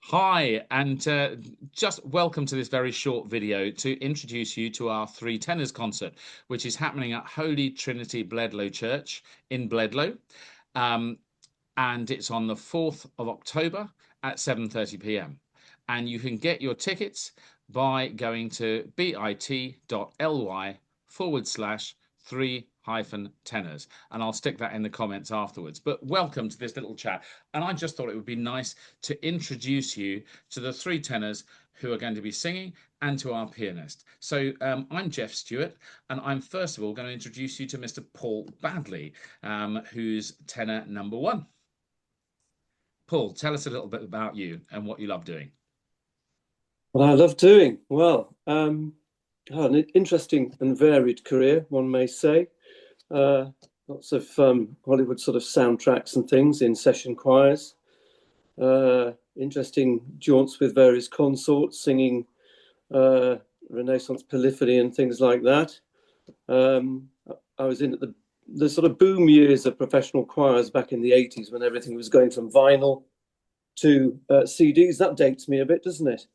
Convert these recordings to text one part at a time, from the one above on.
Hi, and just welcome to this very short video to introduce you to our Three Tenors concert, which is happening at Holy Trinity Bledlow Church in Bledlow. Um, and it's on the 4th of October at 7:30 p.m. And you can get your tickets by going to bit.ly/3-tenors. And I'll stick that in the comments afterwards. But welcome to this little chat. And I just thought it would be nice to introduce you to the three tenors who are going to be singing and to our pianist. So I'm Jeff Stewart, and I'm first of all going to introduce you to Mr. Paul Badley, who's tenor number one. Paul, tell us a little bit about you and what you love doing. What I love doing? Well, an interesting and varied career, one may say. Lots of Hollywood sort of soundtracks and things in session choirs. Interesting jaunts with various consorts, singing Renaissance polyphony and things like that. I was in the sort of boom years of professional choirs back in the 80s when everything was going from vinyl to CDs. That dates me a bit, doesn't it?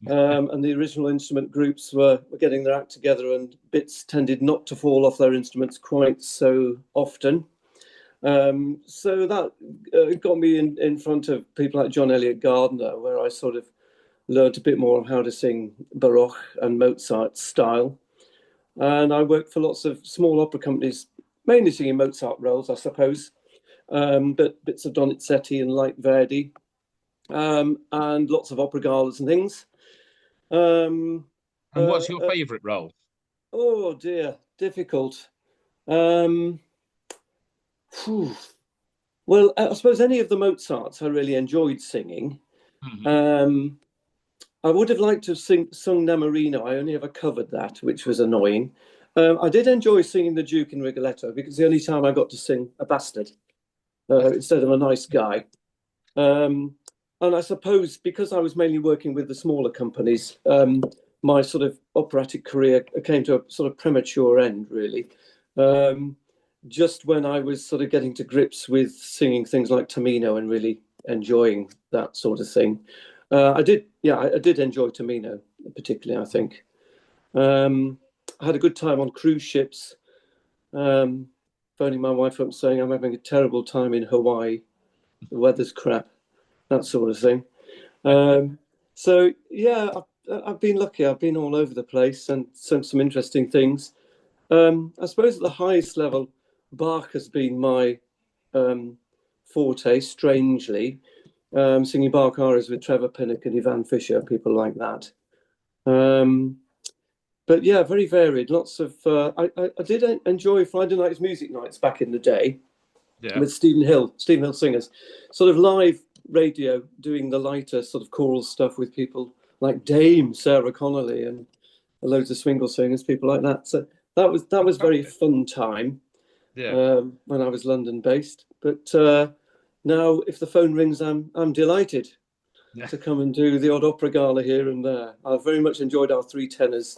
And the original instrument groups were getting their act together, and bits tended not to fall off their instruments quite so often. So that got me in front of people like John Eliot Gardner, where I sort of learned a bit more of how to sing Baroque and Mozart style. And I worked for lots of small opera companies, mainly singing Mozart roles, I suppose, but bits of Donizetti and light Verdi, and lots of opera galas and things. And what's your favourite role? Oh dear, difficult. Well, I suppose any of the Mozarts I really enjoyed singing. Mm-hmm. I would have liked to have sung Namarino. I only ever covered that, which was annoying. I did enjoy singing the Duke in Rigoletto because the only time I got to sing a bastard instead of a nice guy. And I suppose because I was mainly working with the smaller companies, my sort of operatic career came to a sort of premature end, really. Just when I was sort of getting to grips with singing things like Tamino and really enjoying that sort of thing. I did enjoy Tamino particularly, I think. I had a good time on cruise ships, phoning my wife up saying I'm having a terrible time in Hawaii. The weather's crap, that sort of thing. So yeah, I've been lucky. I've been all over the place and some interesting things. I suppose at the highest level, Bach has been my forte, strangely. Singing Bach arias with Trevor Pinnock and Ivan Fischer, people like that. But yeah, very varied. Lots of. I did enjoy Friday night's music nights back in the day with Stephen Hill singers, sort of live radio, doing the lighter sort of choral stuff with people like Dame Sarah Connolly and loads of swingle singers, people like that. So that was very fun time. When I was London based. But now, if the phone rings, I'm delighted to come and do the odd opera gala here and there. I've very much enjoyed our three tenors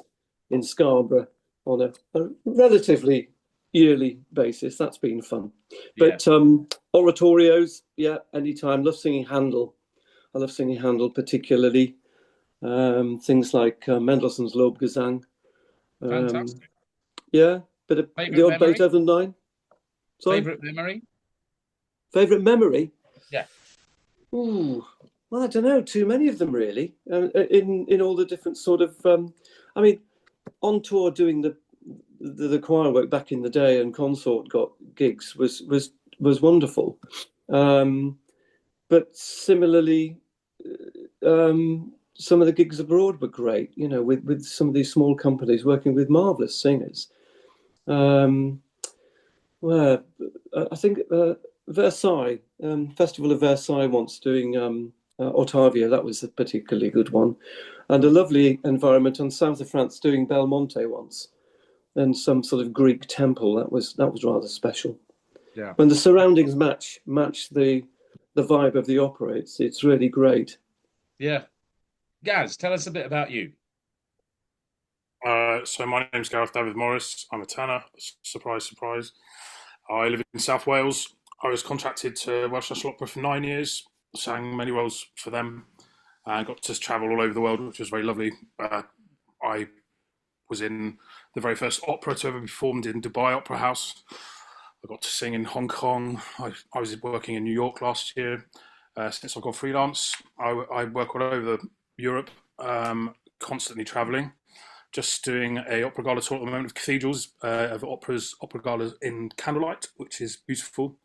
in Scarborough on a relatively yearly basis. That's been fun. But oratorios, yeah, anytime. Love singing Handel. I love singing Handel particularly. Things like Mendelssohn's Lobgesang. Fantastic. Yeah, bit of the odd Beethoven 9. Sorry? Favorite memory? Favorite memory? Yeah. Ooh, well, I don't know. Too many of them, really. In all the different sort of. I mean, on tour doing the choir work back in the day and consort got gigs was wonderful. But similarly, some of the gigs abroad were great. You know, with some of these small companies working with marvelous singers. Well, I think Versailles, Festival of Versailles once doing Ottavio, that was a particularly good one. And a lovely environment on south of France doing Belmonte once. And some sort of Greek temple, that was rather special. Yeah. When the surroundings match the vibe of the opera, it's really great. Yeah. Gaz, tell us a bit about you. So my name's Gareth David Morris. I'm a tenor. Surprise, surprise. I live in South Wales. I was contracted to Welsh National Opera for 9 years. Sang many roles for them. and got to travel all over the world, which was very lovely. I was in the very first opera to ever be performed in Dubai Opera House. I got to sing in Hong Kong. I was working in New York last year. Since I've gone freelance, I work all over Europe, constantly travelling. Just doing a opera gala tour at the moment of cathedrals, of opera galas in candlelight, which is beautiful.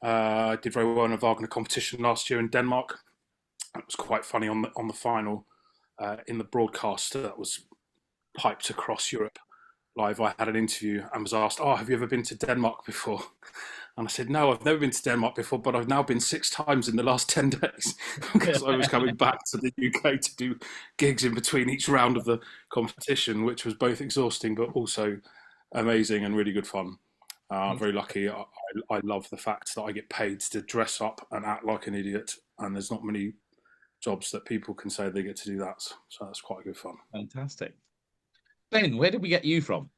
I did very well in a Wagner competition last year in Denmark. It was quite funny on the final, in the broadcast that was piped across Europe live. I had an interview and was asked, "Oh, have you ever been to Denmark before?" And I said, "No, I've never been to Denmark before, but I've now been 6 times in the last 10 days because I was coming back to the UK to do gigs in between each round of the competition, which was both exhausting but also amazing and really good fun. I'm very lucky. I love the fact that I get paid to dress up and act like an idiot, and there's not many jobs that people can say they get to do that. So that's quite good fun. Fantastic. Ben, where did we get you from?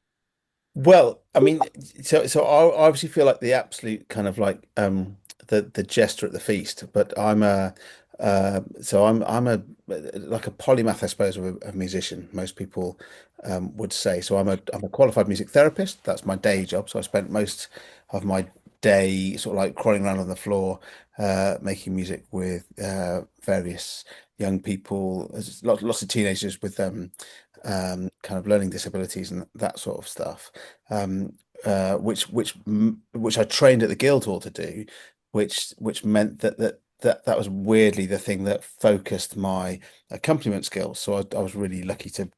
Well, I mean, so I obviously feel like the absolute kind of like the jester at the feast, but I'm a like a polymath, I suppose, of a musician. Most people would say. So I'm a qualified music therapist. That's my day job. So I spent most of my day sort of like crawling around on the floor, making music with various young people, lots of teenagers with kind of learning disabilities and that sort of stuff, which I trained at the Guildhall to do, which meant that was weirdly the thing that focused my accompaniment skills. So I was really lucky to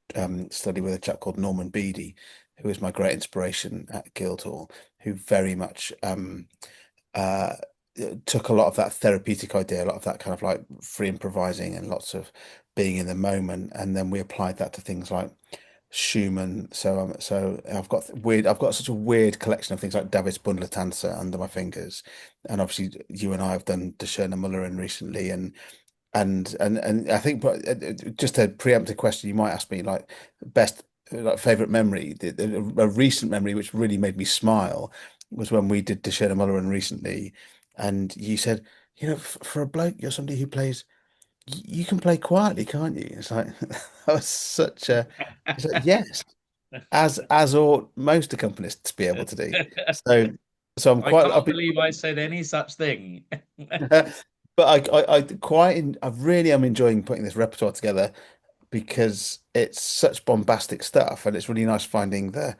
study with a chap called Norman Beatty, who was my great inspiration at Guildhall, who very much uh, took a lot of that therapeutic idea, a lot of that kind of like free improvising and lots of being in the moment, and then we applied that to things like Schumann. So I've got such a weird collection of things like David's Bundletanze under my fingers, and obviously you and I have done De Schöne Mullerin recently, and I think, but just to preempt a question you might ask me, like best like favorite memory, a recent memory which really made me smile was when we did De Schöne Mullerin recently, and you said, for a bloke, you're somebody who plays. You can play quietly, can't you? It's like that was such a. It's like yes, as ought most accompanists be able to do. So, so I'm I quite. can't believe I said any such thing. But I really am enjoying putting this repertoire together because it's such bombastic stuff, and it's really nice finding the.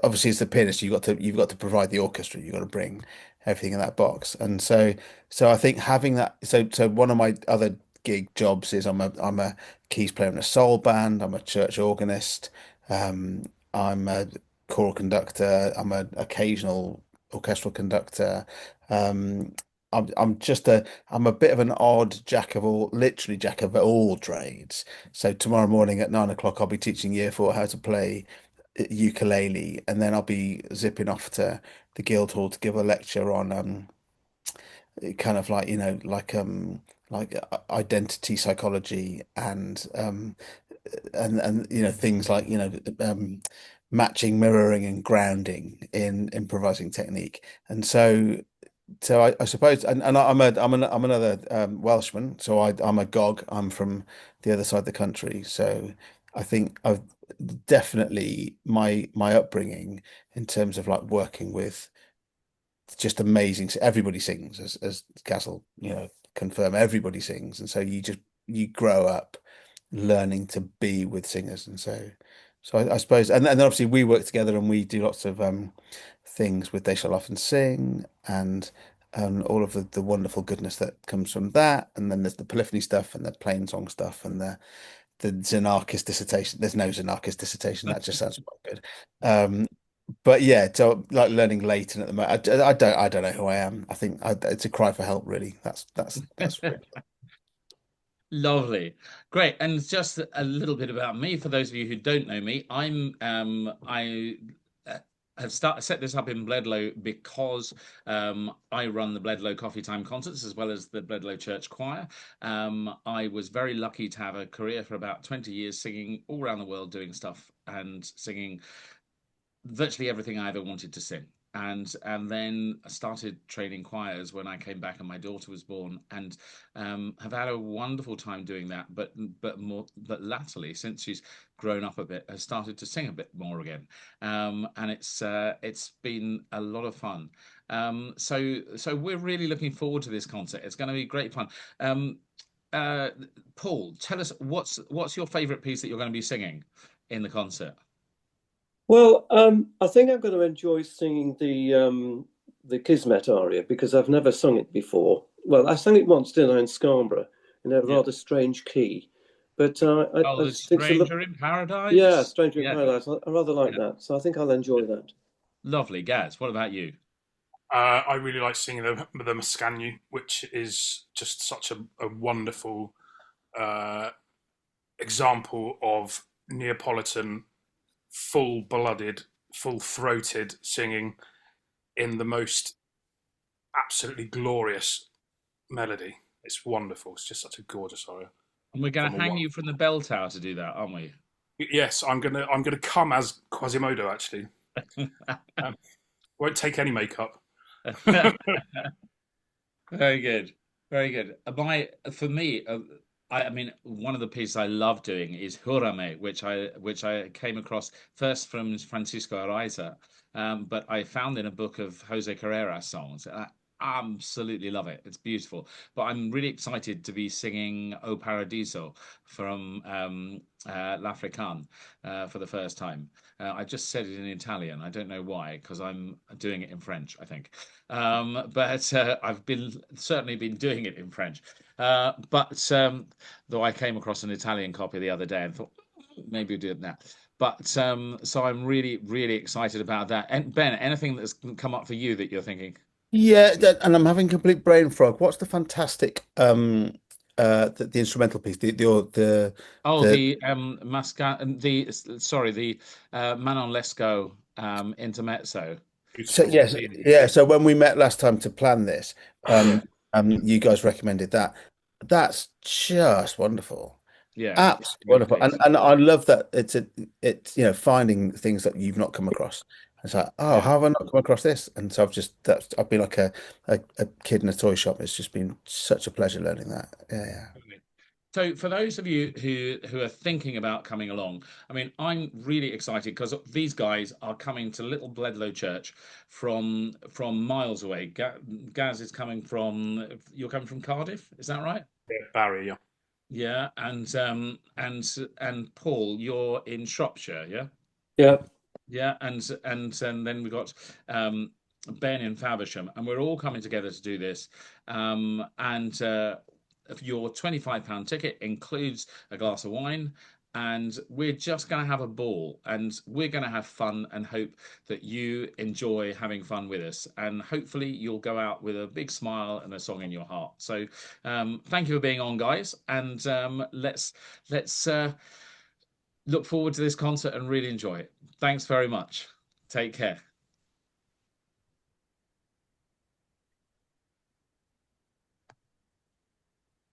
Obviously, as the pianist, you've got to provide the orchestra. You've got to bring everything in that box, and so I think having that. So one of my other gig jobs is I'm a keys player in a soul band. I'm a church organist. I'm a choral conductor. I'm an occasional orchestral conductor. Um, I'm a bit of an odd literally jack of all trades. So tomorrow morning at 9 o'clock, I'll be teaching year four how to play ukulele, and then I'll be zipping off to the Guildhall to give a lecture on kind of like identity psychology and things like matching, mirroring, and grounding in improvising technique. And so I suppose, and I'm another Welshman, so I'm a Gog. I'm from the other side of the country, so I think I've definitely my upbringing in terms of like working with just amazing. Everybody sings, as Gaz will confirm. Everybody sings, and so you grow up learning to be with singers, and so I suppose, and then obviously we work together and we do lots of things with They Shall Often Sing and all of the wonderful goodness that comes from that. And then there's the polyphony stuff and the plain song stuff and the Xenakis dissertation. There's no Xenakis dissertation. That just sounds quite good. But yeah, so like learning Leighton at the moment. I don't know who I am. I think it's a cry for help, really. That's really. Lovely. Great. And just a little bit about me for those of you who don't know me. I have set this up in Bledlow because I run the Bledlow Coffee Time concerts as well as the Bledlow Church Choir. I was very lucky to have a career for about 20 years singing all around the world, doing stuff and singing virtually everything I ever wanted to sing. and then I started training choirs when I came back and my daughter was born, and have had a wonderful time doing that. But latterly, since she's grown up a bit, has started to sing a bit more again, and it's been a lot of fun. So we're really looking forward to this concert. It's going to be great fun. Uh, Paul, tell us what's your favourite piece that you're going to be singing in the concert? Well, I think I'm going to enjoy singing the Kismet aria because I've never sung it before. Well, I sang it once, didn't I, in Scarborough, in a Yeah. rather strange key. But I The think Stranger in Paradise. yeah, Stranger in Yeah, Paradise. I rather like yeah. that, so I think I'll enjoy that. Lovely, Gaz. What about you? I really like singing the Mascagni, which is just such a wonderful uh, example of Neapolitan, full-blooded, full-throated singing in the most absolutely glorious melody. It's wonderful. It's just such a gorgeous aria And we're going from to a hang one. you from the bell tower to do that, aren't we? Yes, I'm gonna come as Quasimodo. Actually, won't take any makeup. Very good, very good. For me, I mean, one of the pieces I love doing is Jurame, which I came across first from Francisco Araiza, but I found in a book of Jose Carreras songs. And I absolutely love it. It's beautiful. But I'm really excited to be singing O Paradiso from L'Africaine for the first time. I just said it in Italian. I don't know why, because I'm doing it in French, I think. But I've certainly been doing it in French. But though I came across an Italian copy the other day and thought maybe we'll do it now. But so I'm really, really excited about that. And Ben, anything that's come up for you that you're thinking? Yeah, and I'm having complete brain fog. What's the fantastic the instrumental piece, Oh, the the sorry, the Manon Lescaut intermezzo. so Beautiful. yes, yeah. So when we met last time to plan this, you guys recommended that. That's just wonderful. Yeah, it's Absolutely a good wonderful. And piece. and I love that it's finding things that you've not come across. It's like, oh, Yeah. how have I not come across this? And so I've been like a kid in a toy shop. It's just been such a pleasure learning that. Yeah, yeah. So, for those of you who are thinking about coming along, I mean, I'm really excited because these guys are coming to Little Bledlow Church from miles away. Gaz is coming from. You're coming from Cardiff, is that right? Yeah, Barry. Yeah. Yeah, and Paul, you're in Shropshire, yeah? Yeah, Yeah, and then we got Ben in Faversham, and we're all coming together to do this. And your £25 ticket includes a glass of wine, and we're just going to have a ball, and we're going to have fun, and hope that you enjoy having fun with us, and hopefully you'll go out with a big smile and a song in your heart. So, thank you for being on, guys, and let's look forward to this concert and really enjoy it. Thanks very much. Take care.